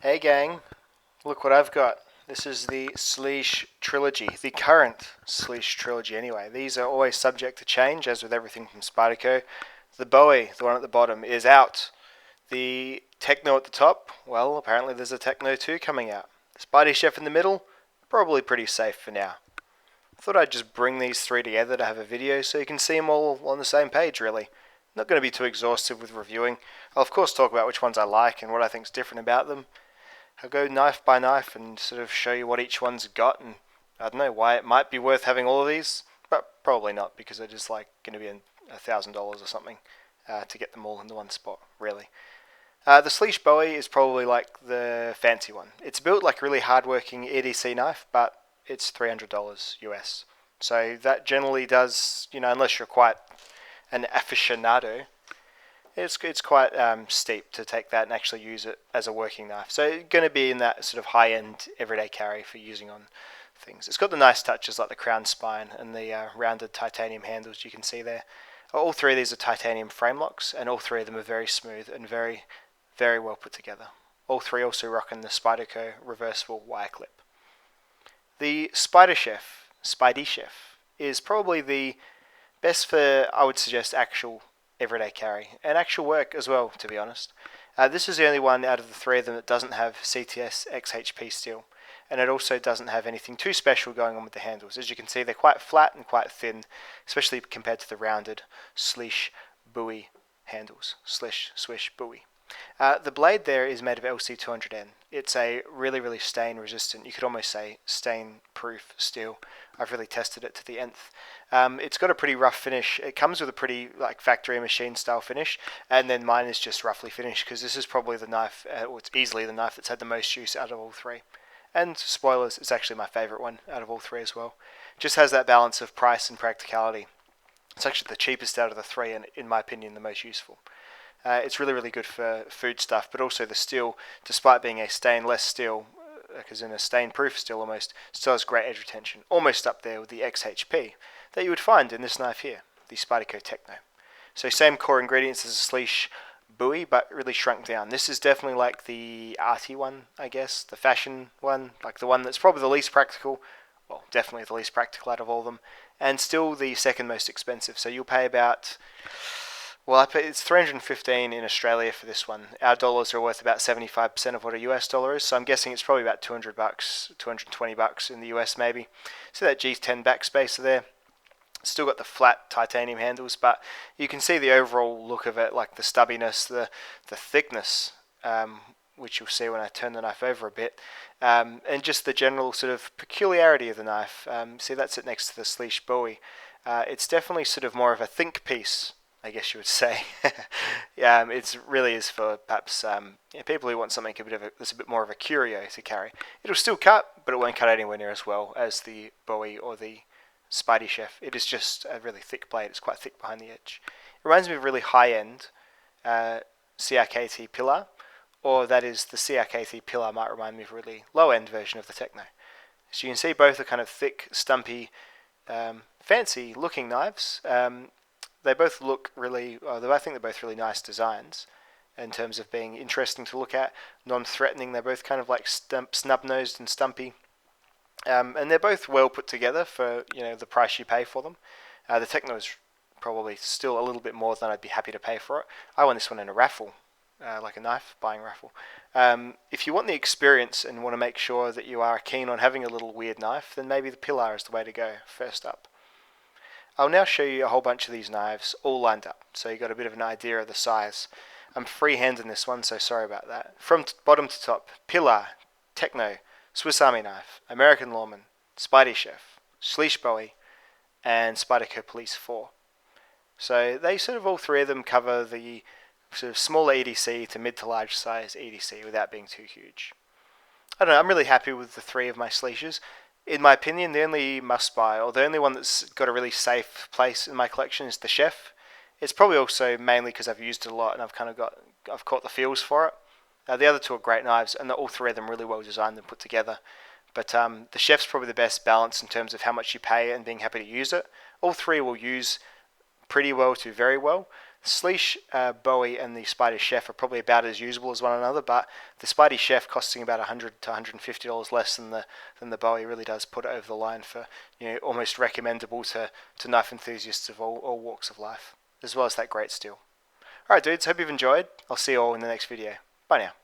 Hey gang, look what I've got. This is the Slysz Trilogy, the current Slysz Trilogy anyway. These are always subject to change, as with everything from Spyderco. The Bowie, the one at the bottom, is out. The Techno at the top, well, apparently there's a Techno 2 coming out. The SpydieChef in the middle, probably pretty safe for now. I thought I'd just bring these three together to have a video so you can see them all on the same page, really. Not going to be too exhaustive with reviewing. I'll of course talk about which ones I like and what I think is different about them. I'll go knife by knife and sort of show you what each one's got, and I don't know why it might be worth having all of these, but probably not because they're just like going to be $1,000 or something to get them all in the one spot, really. The Slysz Bowie is probably like the fancy one. It's built like a really hard-working EDC knife, but it's $300 US. So that generally does, unless you're quite an aficionado, it's quite steep to take that and actually use it as a working knife. So going to be in that sort of high-end everyday carry for using on things. It's got the nice touches like the crown spine and the rounded titanium handles you can see there. All three of these are titanium frame locks, and all three of them are very smooth and very, very well put together. All three also rocking the Spyderco reversible wire clip. The SpydieChef, is probably the best for, I would suggest, actual everyday carry and actual work as well, to be honest. This is the only one out of the three of them that doesn't have CTS XHP steel, and it also doesn't have anything too special going on with the handles. As you can see, they're quite flat and quite thin, especially compared to the rounded Slysz Bowie handles. Swish Bowie. The blade there is made of LC200N. It's a really, really stain resistant, you could almost say stain proof steel. I've really tested it to the nth. It's got a pretty rough finish. It comes with a pretty like factory machine style finish, and then mine is just roughly finished because this is probably the knife, or it's easily the knife that's had the most use out of all three. And spoilers, it's actually my favourite one out of all three as well. Just has that balance of price and practicality. It's actually the cheapest out of the three, and in my opinion, the most useful. It's really, really good for food stuff, but also the steel, despite being a stainless steel, because in a stain-proof steel almost, still has great edge retention, almost up there with the XHP that you would find in this knife here, the Spyderco Techno. So same core ingredients as a Slysz Bowie, but really shrunk down. This is definitely like the arty one, I guess, the fashion one, like the one that's probably the least practical, well, definitely the least practical out of all of them, and still the second most expensive. So you'll pay about, well, it's $315 in Australia for this one. Our dollars are worth about 75% of what a US dollar is, so I'm guessing it's probably about $200, $220 in the US maybe. So that G10 backspacer there. Still got the flat titanium handles, but you can see the overall look of it, like the stubbiness, the thickness, which you'll see when I turn the knife over a bit, and just the general sort of peculiarity of the knife. See, that's it next to the Slysz Bowie. It's definitely sort of more of a think piece, I guess you would say. It really is for perhaps people who want something that's a bit more of a curio to carry. It'll still cut, but it won't cut anywhere near as well as the Bowie or the SpydieChef. It is just a really thick blade. It's quite thick behind the edge. It reminds me of a really high-end CRKT pillar, or that is the CRKT pillar might remind me of a really low-end version of the Techno. So you can see both are kind of thick, stumpy, fancy-looking knives. They both look really, I think they're both really nice designs in terms of being interesting to look at, non-threatening. They're both kind of like snub-nosed and stumpy. And they're both well put together for the price you pay for them. The Techno is probably still a little bit more than I'd be happy to pay for it. I won this one in a raffle, like a knife buying raffle. If you want the experience and want to make sure that you are keen on having a little weird knife, then maybe the Pilar is the way to go first up. I'll now show you a whole bunch of these knives all lined up, so you got a bit of an idea of the size. I'm freehanding this one, so sorry about that. From bottom to top, Pilar, Techno, Swiss Army Knife, American Lawman, SpydieChef, Slysz Bowie, and Spyderco Police 4. So they sort of all three of them cover the sort of smaller EDC to mid to large size EDC without being too huge. I don't know, I'm really happy with the three of my Slyshes. In my opinion, the only must buy, or the only one that's got a really safe place in my collection is the Chef. It's probably also mainly because I've used it a lot and I've caught the feels for it. The other two are great knives, and all three of them really well designed and put together. But the Chef's probably the best balance in terms of how much you pay and being happy to use it. All three will use pretty well to very well. Slysz, Bowie, and the SpydieChef are probably about as usable as one another, but the SpydieChef costing about $100 to $150 less than the Bowie really does put it over the line for, almost recommendable to knife enthusiasts of all walks of life, as well as that great steel. Alright dudes, hope you've enjoyed. I'll see you all in the next video. Bye now.